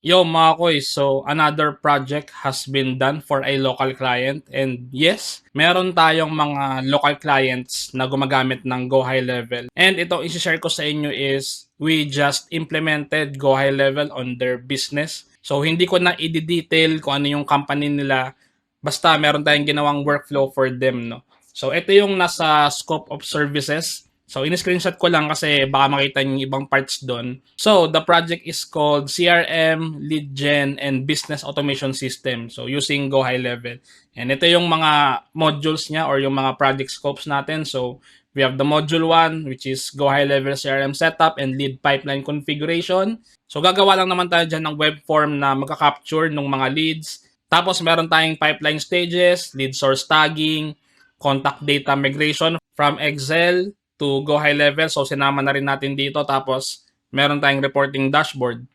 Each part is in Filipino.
Yo mga koy, so another project has been done for a local client and yes, meron tayong mga local clients na gumagamit ng Go High Level. And ito isi-share ko sa inyo is we just implemented Go High Level on their business. So hindi ko na i-detail kung ano yung company nila, basta meron tayong ginawang workflow for them, no. So ito yung nasa scope of services. So, in-screenshot ko lang kasi baka makita niyo yung ibang parts doon. So, the project is called CRM, Lead Gen, and Business Automation System. So, using Go High Level. And ito yung mga modules niya or yung mga project scopes natin. So, we have the module 1, which is Go High Level CRM Setup and Lead Pipeline Configuration. So, gagawa lang naman tayo dyan ng web form na magka-capture ng mga leads. Tapos, meron tayong pipeline stages, lead source tagging, contact data migration from Excel to Go High Level. So, sinama na rin natin dito. Tapos, meron tayong reporting dashboard.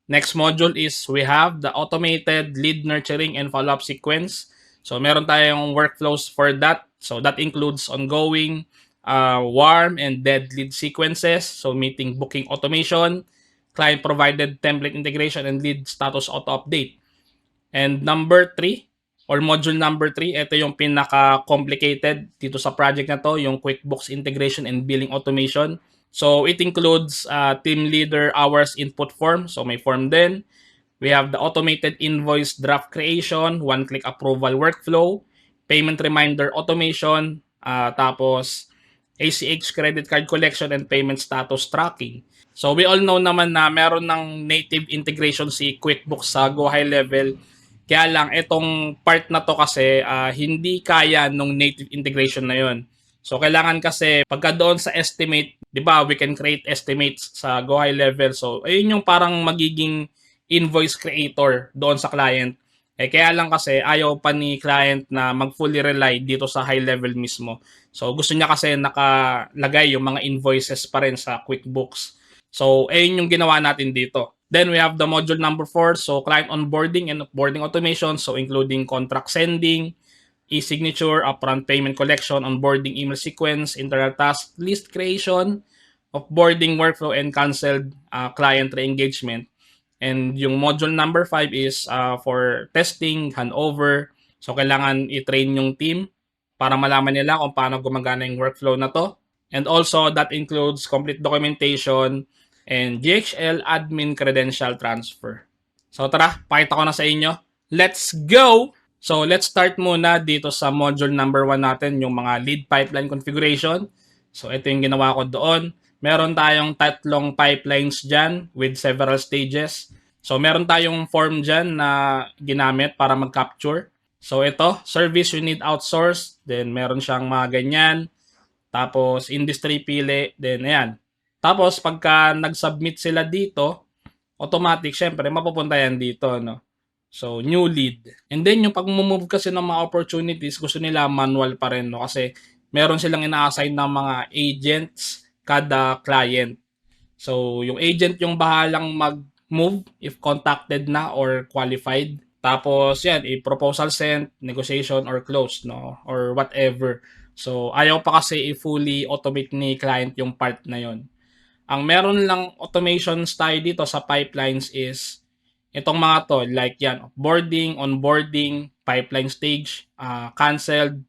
Next module is we have the automated lead nurturing and follow-up sequence. So, meron tayong workflows for that. So, that includes ongoing, warm, and dead lead sequences. So, meeting booking automation, client-provided template integration, and lead status auto-update. And number 3, or module number 3, ito yung pinaka-complicated dito sa project na to, yung QuickBooks integration and billing automation. So, it includes team leader hours input form. So, may form din. We have the automated invoice draft creation, one-click approval workflow, payment reminder automation, tapos ACH credit card collection and payment status tracking. So, we all know naman na meron ng native integration si QuickBooks sa Go High Level. Kaya lang, itong part na to kasi hindi kaya nung native integration na yon. So, kailangan kasi pagka doon sa estimate, di ba, we can create estimates sa Go High Level. So, ayun yung parang magiging invoice creator doon sa client. Kaya lang kasi ayaw pa ni client na mag-fully rely dito sa high level mismo. So, gusto niya kasi nakalagay yung mga invoices pa rin sa QuickBooks. So, ayun yung ginawa natin dito. Then we have the module number 4, so client onboarding and offboarding automation, so including contract sending, e-signature, upfront payment collection, onboarding email sequence, internal task list creation, offboarding workflow, and canceled client re-engagement. And yung module number 5 is for testing, handover. So, kailangan i-train yung team para malaman nila kung paano gumagana yung workflow na to. And also, that includes complete documentation, and GHL admin credential transfer. So tara, pakita ko na sa inyo. Let's go! So let's start muna dito sa module number 1 natin, yung mga lead pipeline configuration. So ito yung ginawa ko doon. Meron tayong tatlong pipelines dyan with several stages. So meron tayong form dyan na ginamit para mag-capture. So ito, service you need outsource. Then meron siyang mga ganyan. Tapos industry pili. Then ayan, tapos, pagka nag-submit sila dito, automatic, syempre, mapupunta yan dito, no? So, new lead. And then, yung pag-move kasi ng mga opportunities, gusto nila manual pa rin, no? Kasi, meron silang ina-assign ng mga agents kada client. So, yung agent yung bahalang mag-move if contacted na or qualified. Tapos, yan, i-proposal sent, negotiation, or close, no? Or whatever. So, ayaw pa kasi i-fully automate ni client yung part na yon. Ang meron lang automations tayo dito sa pipelines is itong mga to, like yan, offboarding, onboarding, pipeline stage, canceled,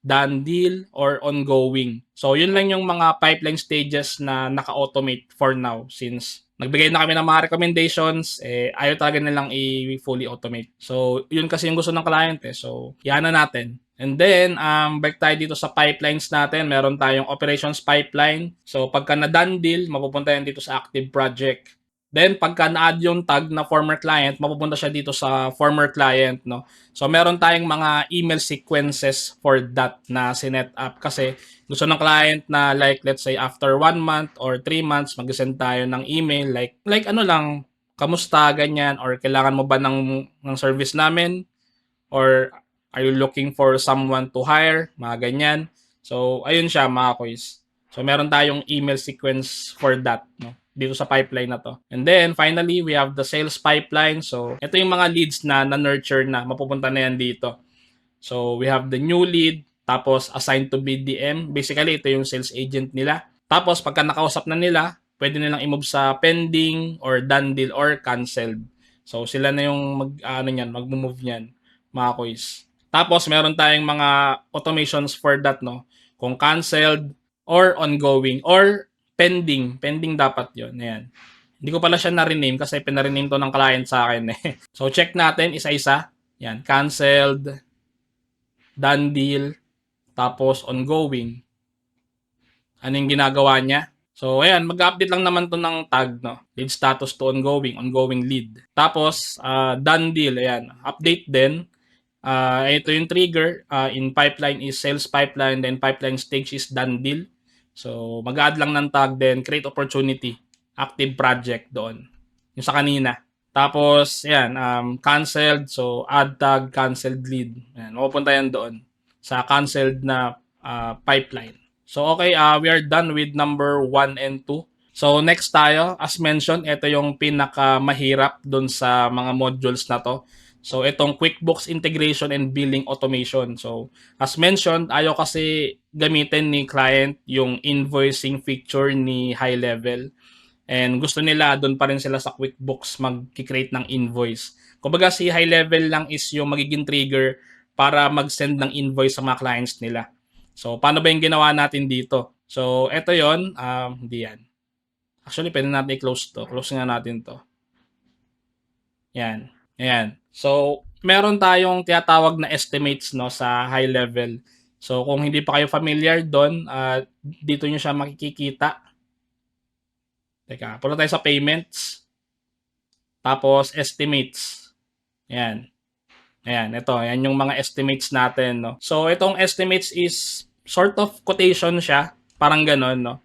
done deal, or ongoing. So, yun lang yung mga pipeline stages na naka-automate for now since nagbigay na kami ng mga recommendations, ayaw talaga nilang i-fully automate. So, yun kasi yung gusto ng client So, yan na natin. And then, back tayo dito sa pipelines natin. Meron tayong operations pipeline. So, pagka na-done deal, mapupunta yan dito sa active project. Then, pagka na-add yung tag na former client, mapupunta siya dito sa former client, no? So, meron tayong mga email sequences for that na sinet up kasi gusto ng client na like, let's say, after 1 month or 3 months, mag-send tayo ng email like ano lang, kamusta, ganyan, or kailangan mo ba ng service namin? Or are you looking for someone to hire? Mga ganyan. So, ayun siya mga kois. So, meron tayong email sequence for that, no? Dito sa pipeline na to. And then, finally, we have the sales pipeline. So, ito yung mga leads na na-nurture na. Mapupunta na yan dito. So, we have the new lead. Tapos, assigned to BDM. Basically, ito yung sales agent nila. Tapos, pagka nakausap na nila, pwede nilang i-move sa pending or done deal or canceled. So, sila na yung magmo-move niyan, mga kuys. Tapos, meron tayong mga automations for that, no? Kung canceled, or ongoing, or pending. Pending dapat yon. Ayan. Hindi ko pala siya na-rename kasi pina-rename to ng client sa akin eh. So, check natin isa-isa. Yan, canceled, done deal, tapos ongoing. Ano yung ginagawa niya? So, ayan, mag-update lang naman to ng tag, no? Lead status to ongoing, ongoing lead. Tapos, done deal, ayan, update din. Ito yung trigger, in pipeline is sales pipeline, then pipeline stage is done deal. So, mag-add lang ng tag, then create opportunity, active project doon. Yung sa kanina. Tapos, ayan, canceled, so add tag, canceled lead. Ayan, mapupunta yan doon sa canceled na pipeline. So, okay, we are done with number 1 and 2. So, next tayo, as mentioned, ito yung pinakamahirap dun sa mga modules na to. So, itong QuickBooks integration and billing automation. So, as mentioned, ayaw kasi gamitin ni client yung invoicing feature ni high level. And gusto nila, doon pa rin sila sa QuickBooks mag-create ng invoice. Kumbaga, si high level lang is yung magiging trigger para mag-send ng invoice sa mga clients nila. So, paano ba yung ginawa natin dito? So, eto yon, hindi yan. Actually, pwede natin i-close to. Close nga natin to. Yan. Ayan. So, meron tayong tinatawag na estimates no sa high level. So, kung hindi pa kayo familiar doon, dito nyo siya makikita. Teka, punta tayo sa payments. Tapos, estimates. Ayan. Ayan, ito. Ayan yung mga estimates natin, no? So, itong estimates is sort of quotation siya. Parang ganon, no?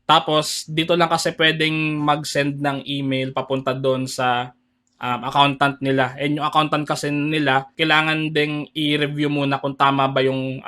Tapos, dito lang kasi pwedeng mag-send ng email papunta doon sa accountant nila. And yung accountant kasi nila, kailangan ding i-review muna kung tama ba yung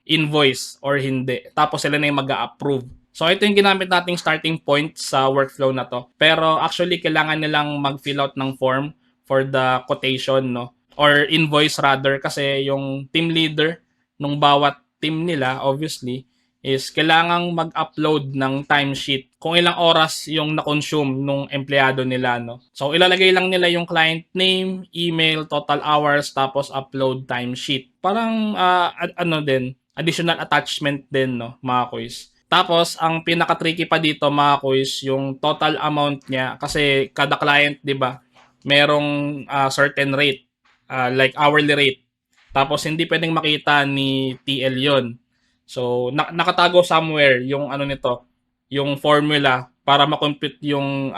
invoice or hindi. Tapos, sila na yung mag-a-approve. So, ito yung ginamit nating starting point sa workflow na to. Pero, actually, kailangan nilang mag-fill out ng form for the quotation, no? Or invoice rather, kasi yung team leader nung bawat team nila, obviously, is kailangang mag-upload ng timesheet kung ilang oras yung na-consume nung empleyado nila, no? So, ilalagay lang nila yung client name, email, total hours, tapos upload timesheet. Parang, additional attachment din, no, mga kuys. Tapos, ang pinaka-tricky pa dito, mga kuys, yung total amount niya, kasi kada client, di ba, merong certain rate, like hourly rate. Tapos, hindi pwedeng makita ni TL yon. So, nakatago somewhere yung nito, yung formula para ma-compute yung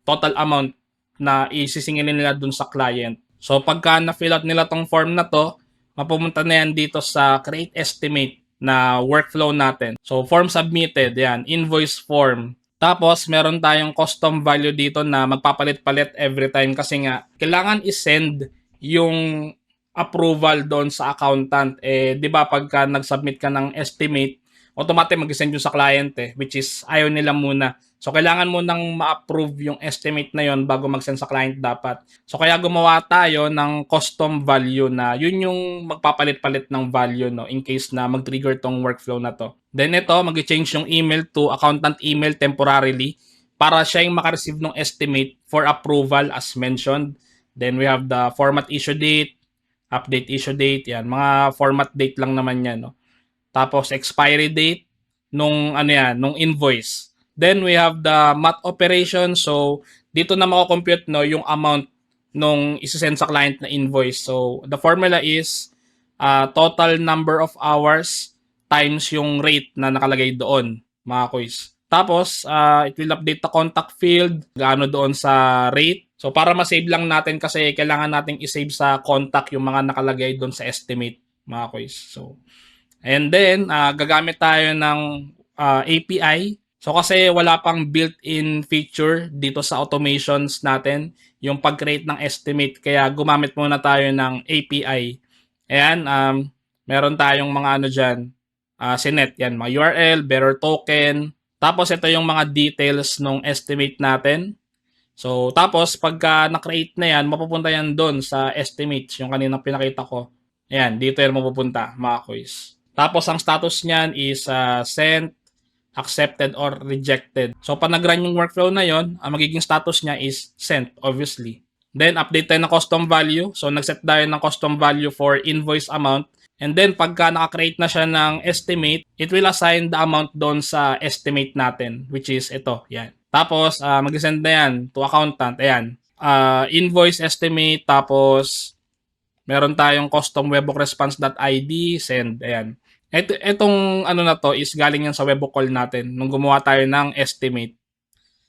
total amount na isisingilin nila dun sa client. So, pagka na-fill out nila tong form na to, mapupunta na yan dito sa create estimate na workflow natin. So, form submitted, yan, invoice form. Tapos, meron tayong custom value dito na magpapalit-palit every time kasi nga, kailangan i-send yung approval doon sa accountant. Eh, di ba pagka nag-submit ka ng estimate, automatic mag-send yung sa client which is ayaw nila muna. So, kailangan mo nang ma-approve yung estimate na yon bago mag-send sa client dapat. So, kaya gumawa tayo ng custom value na yun yung magpapalit-palit ng value, no, in case na mag-trigger tong workflow na to. Then ito, mag-change yung email to accountant email temporarily para siya yung makareceive ng estimate for approval as mentioned. Then we have the format issue date, update issue date, yan. Mga format date lang naman yan, no. Tapos expiry date nung nung invoice. Then we have the math operation. So dito na mako-compute no yung amount nung isi-send sa client na invoice. So the formula is total number of hours times yung rate na nakalagay doon, mga kuys. Tapos it will update the contact field gaano doon sa rate. So para ma-save lang natin kasi kailangan nating i-save sa contact yung mga nakalagay doon sa estimate, mga kuys. So and then, gagamit tayo ng API. So, kasi wala pang built-in feature dito sa automations natin, yung pag-create ng estimate. Kaya gumamit muna tayo ng API. Ayan, meron tayong mga dyan, sinet, yan, mga URL, bearer token. Tapos, ito yung mga details ng estimate natin. So, tapos, pagka na-create na yan, mapupunta yan doon sa estimates, yung kaninang pinakita ko. Ayan, dito yan mapupunta, mga quiz. Tapos, ang status niyan is sent, accepted, or rejected. So, pag nag-run yung workflow na yon, ang magiging status niya is sent, obviously. Then, update tayo ng custom value. So, nag-set tayo ng custom value for invoice amount. And then, pagka naka-create na siya ng estimate, it will assign the amount doon sa estimate natin, which is ito. Yan. Tapos, mag-send na yan to accountant. Ayan. Invoice estimate. Tapos, meron tayong custom webhook response.id. Send. Ayan. Itong ano na to is galing yan sa webhook call natin nung gumawa tayo ng estimate.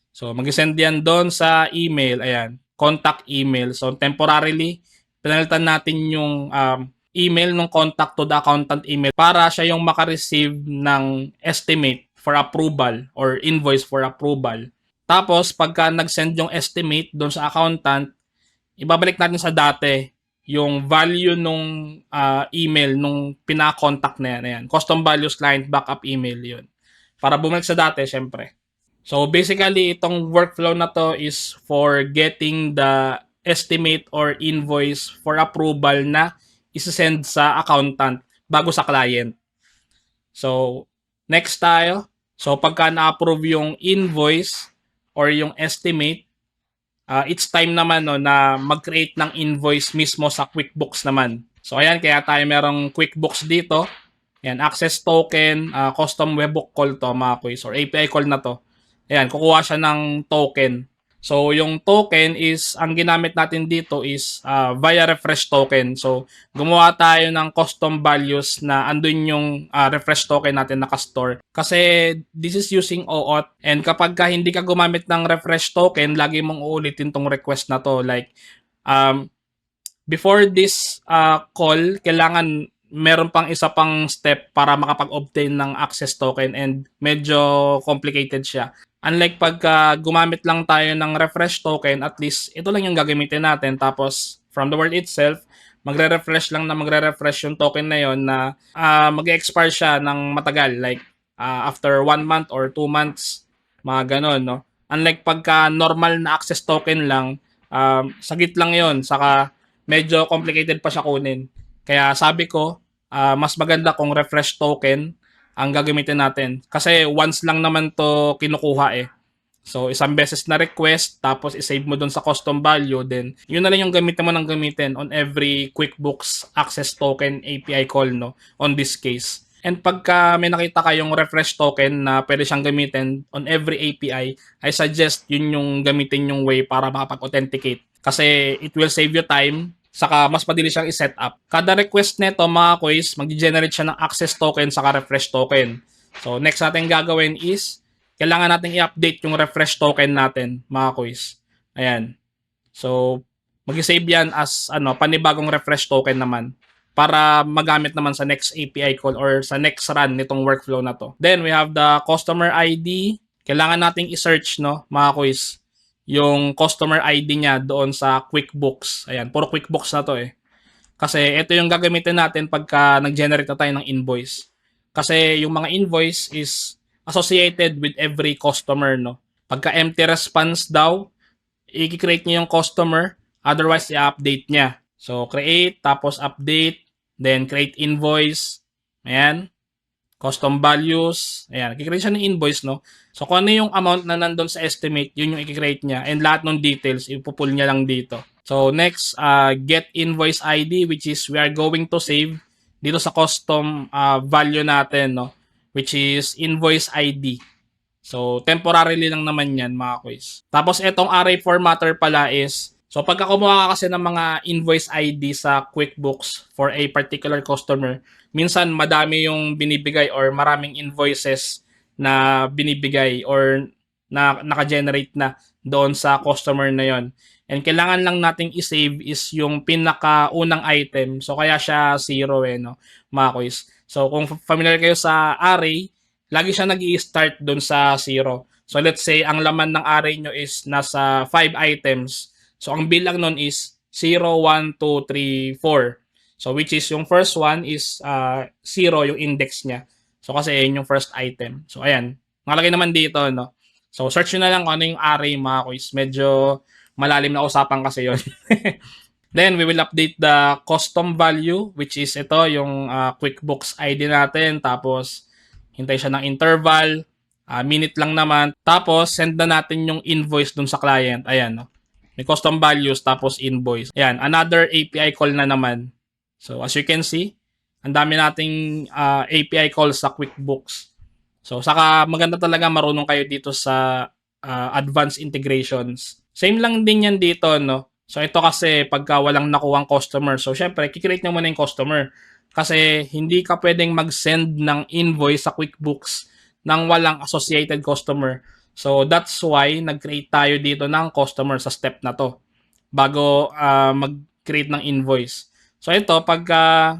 So, mag-send yan doon sa email. Ayan. Contact email. So, temporarily, pinalitan natin yung email ng contact to the accountant email para siya yung makareceive ng estimate for approval or invoice for approval. Tapos, pagka nag-send yung estimate doon sa accountant, ibabalik natin sa dati yung value nung email nung pina-contact na yan. Ayan. Custom values client backup email yun. Para bumalik sa dati, syempre. So, basically, itong workflow na to is for getting the estimate or invoice for approval na isasend sa accountant bago sa client. So, next tayo. So, pagka na-approve yung invoice or yung estimate, it's time naman no, na mag-create ng invoice mismo sa QuickBooks naman. So, ayan, kaya tayo merong QuickBooks dito. Ayan, access token, custom webhook call to mga quiz or API call na to. Ayan, kukuha siya ng token. So, yung token is, ang ginamit natin dito is via refresh token. So, gumawa tayo ng custom values na andun yung refresh token natin naka-store. Kasi, this is using OAuth. And kapag ka hindi ka gumamit ng refresh token, lagi mong uulitin tong request na to. Like, before this call, kailangan meron pang isa pang step para makapag-obtain ng access token and medyo complicated siya. Unlike pagka gumamit lang tayo ng refresh token, at least ito lang yung gagamitin natin. Tapos from the word itself, magre-refresh yung token na yon na mag-expire siya ng matagal. Like after 1 month or 2 months, mga ganon. No? Unlike pagka normal na access token lang, sagit lang yon saka medyo complicated pa siya kunin. Kaya sabi ko, mas maganda kung refresh token ang gagamitin natin. Kasi once lang naman to kinukuha eh. So, isang beses na request, tapos isave mo dun sa custom value, then yun na lang yung gamitin mo ng gamitin on every QuickBooks Access Token API call, no? On this case. And pagka may nakita kayong refresh token na pwede siyang gamitin on every API, I suggest yun yung gamitin yung way para makapag-authenticate. Kasi it will save you time, saka mas madali siyang i-set up. Kada request nito mga quiz, mag-generate siya ng access token saka refresh token. So next natin gagawin is, kailangan natin i-update yung refresh token natin mga quiz. Ayan. So mag-save yan as panibagong refresh token naman para magamit naman sa next API call or sa next run nitong workflow na to. Then we have the customer ID. Kailangan nating i-search mga quiz yung customer ID niya doon sa QuickBooks. Ayan, puro QuickBooks na to eh. Kasi ito yung gagamitin natin pagka nag-generate na tayo ng invoice. Kasi yung mga invoice is associated with every customer, no? Pagka empty response daw, i-create niya yung customer, otherwise i-update niya. So, create, tapos update, then create invoice. Ayan. Custom values. Ayan, i-create siya ng invoice, no? So, kung ano yung amount na nandun sa estimate, yun yung i-create niya. And lahat ng details, ipupull niya lang dito. So, next, get invoice ID, which is we are going to save dito sa custom value natin, no? Which is invoice ID. So, temporarily lang naman yan, mga quiz. Tapos, itong array formatter pala is, so pagka kumuha ka kasi ng mga invoice ID sa QuickBooks for a particular customer, minsan madami yung binibigay or maraming invoices na binibigay or na naka-generate na doon sa customer na yon. And kailangan lang nating i-save is yung pinakaunang item. So kaya siya 0 no, mga quiz. So kung familiar kayo sa array, lagi siya nag-i-start doon sa 0. So let's say ang laman ng array nyo is nasa 5 items. So ang bilang nun is 0, 1, 2, 3, 4. So which is yung first one is 0 yung index niya. So kasi yun yung first item. So ayan, nakalagay naman dito, no? So search nyo na lang kung ano yung array, mga quiz. Medyo malalim na usapan kasi yun. Then we will update the custom value, which is ito yung QuickBooks ID natin. Tapos hintay siya ng interval, minute lang naman. Tapos send na natin yung invoice dun sa client. Ayan, no? May custom values, tapos invoice. Ayan, another API call na naman. So, as you can see, ang dami nating API calls sa QuickBooks. So, saka maganda talaga marunong kayo dito sa advanced integrations. Same lang din yan dito, no? So, ito kasi pagka walang nakuwang customer. So, syempre, kikreate nyo muna yung customer. Kasi hindi ka pwedeng mag-send ng invoice sa QuickBooks nang walang associated customer. So, that's why nag-create tayo dito ng customer sa step na to bago mag-create ng invoice. So, ito, pagka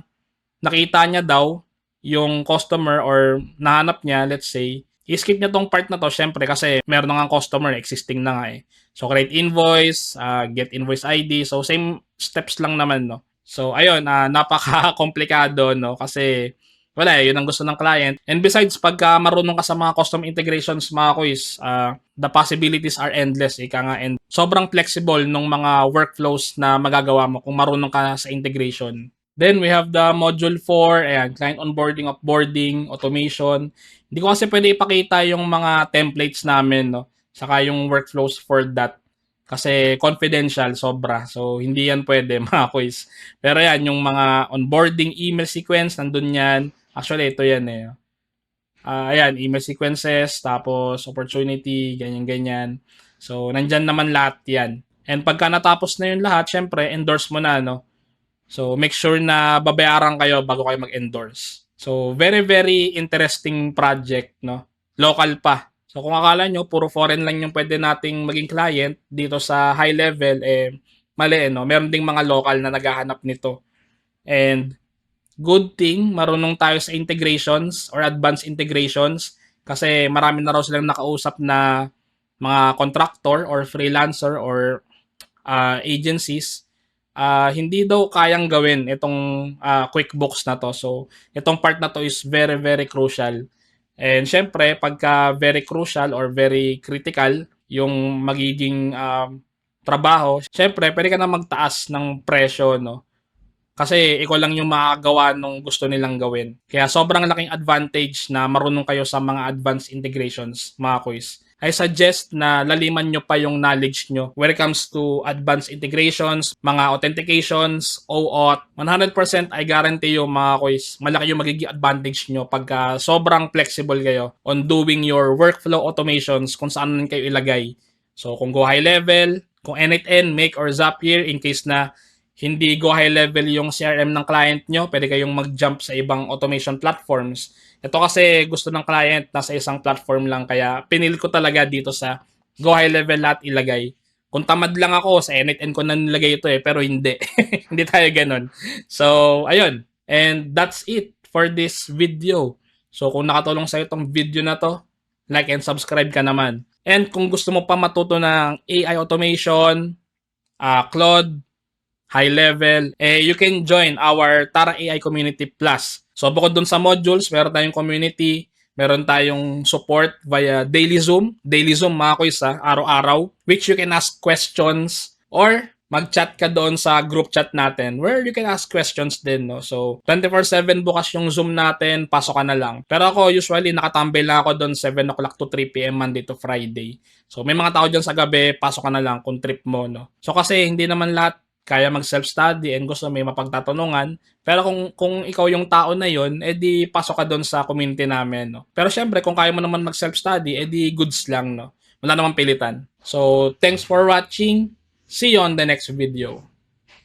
nakita niya daw yung customer or nahanap niya, let's say, i-skip niya tong part na to, syempre, kasi meron na nga customer, existing na nga eh. So, create invoice, get invoice ID. So, same steps lang naman, no? So, ayun, napaka-komplikado, no? Kasi, wala eh, yun ang gusto ng client. And besides, pagka marunong ka sa mga custom integrations, mga kuys, the possibilities are endless, ika nga. And sobrang flexible ng mga workflows na magagawa mo kung marunong ka sa integration. Then we have the module 4, ayan, client onboarding, offboarding, automation. Hindi ko kasi pwede ipakita yung mga templates namin, no? Saka yung workflows for that. Kasi confidential, sobra. So, hindi yan pwede, mga quiz. Pero yan, yung mga onboarding email sequence, nandun yan. Actually, ito yan eh. Ayan, email sequences, tapos opportunity, ganyan-ganyan. So, nandyan naman lahat yan. And pagka natapos na yun lahat, syempre, endorse mo na, no? So, make sure na babayaran kayo bago kayo mag-endorse. So, very, very interesting project, no? Local pa. So, kung akala nyo, puro foreign lang yung pwede nating maging client dito sa high level, mali, no? Meron ding mga local na naghahanap nito. And, good thing, marunong tayo sa integrations or advanced integrations kasi marami na raw silang nakausap na mga contractor or freelancer or agencies. Hindi daw kayang gawin itong QuickBooks na to. So, itong part na to is very, very crucial. And syempre, pagka very crucial or very critical yung magiging trabaho, syempre, pwede ka na magtaas ng presyo, no? Kasi ikaw lang yung makagawa nung gusto nilang gawin. Kaya sobrang laking advantage na marunong kayo sa mga advanced integrations, mga quiz. I suggest na laliman nyo pa yung knowledge nyo when it comes to advanced integrations, mga authentications, OAuth. 100% I guarantee you, mga quiz, malaki yung magiging advantage nyo pagka sobrang flexible kayo on doing your workflow automations kung saan kayo ilagay. So kung go high level, kung N8N, Make or Zapier in case na hindi go high level yung CRM ng client nyo, pwede kayong mag-jump sa ibang automation platforms. Ito kasi gusto ng client nasa isang platform lang, kaya pinili ko talaga dito sa go high level lahat ilagay. Kung tamad lang ako, sa N8N ko na nilagay ito pero hindi. Hindi tayo ganun. So, ayun. And that's it for this video. So, kung nakatulong sa'yo itong video na to, like and subscribe ka naman. And kung gusto mo pa matuto ng AI automation, Claude, high level, you can join our Tara AI Community Plus. So, bukod dun sa modules, meron tayong community, meron tayong support via daily Zoom mga kuys araw-araw, which you can ask questions or mag-chat ka doon sa group chat natin where you can ask questions din, no? So, 24/7 bukas yung Zoom natin, pasok ka na lang. Pero ako, usually, nakatambay lang ako doon 7 o'clock to 3 p.m. Monday to Friday. So, may mga tao dyan sa gabi, pasok ka na lang kung trip mo, no? So, kasi hindi naman lahat kaya mag-self-study and gusto may mapagtatanungan. Pero kung ikaw yung tao na yon, edi pasok ka doon sa community namin, no? Pero syempre, kung kaya mo naman mag-self-study, edi goods lang, no? Wala namang pilitan. So, thanks for watching. See you on the next video.